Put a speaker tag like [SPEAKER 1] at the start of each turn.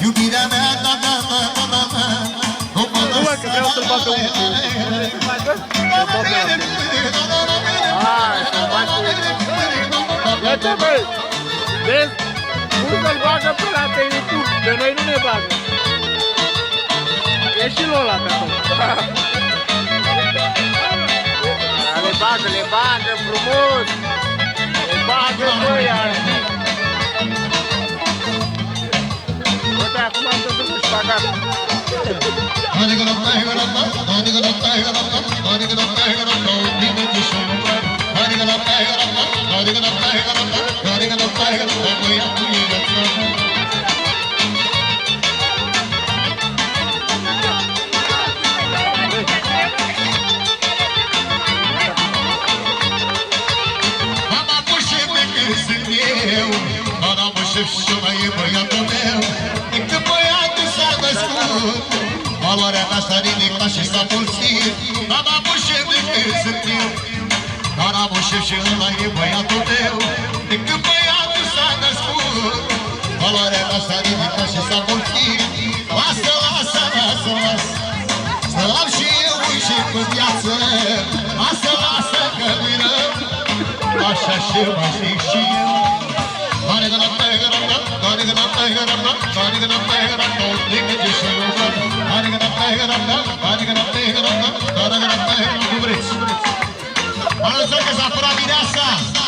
[SPEAKER 1] Iubirea mea,
[SPEAKER 2] Nu mă, că vreau să-l bată unul. Hai, să-l bagi cu unul. Ia-te, băi! Vezi? Nu să-l bagă pe la pe YouTube, pe noi nu ne bagă. E și Lola pe acolo. Le bagă frumos! Le bagă, băi, arti! Uite, acum am să duc și pagatul.
[SPEAKER 1] Și mai e băiatul meu, încât băiatul s-a născut. Valoarea ta s-a ridicat și s-a mulțit. N-am avut șef decât sunt eu, dar am avut șef și ăla e băiatul meu, încât băiatul s-a născut. Valoarea ta s-a ridicat și s-a mulțit. Lasă, lasă, lasă, lasă, să am și eu un șef în viață. Lasă, lasă că vină, așa și mă zic și eu. Olha só que essa praia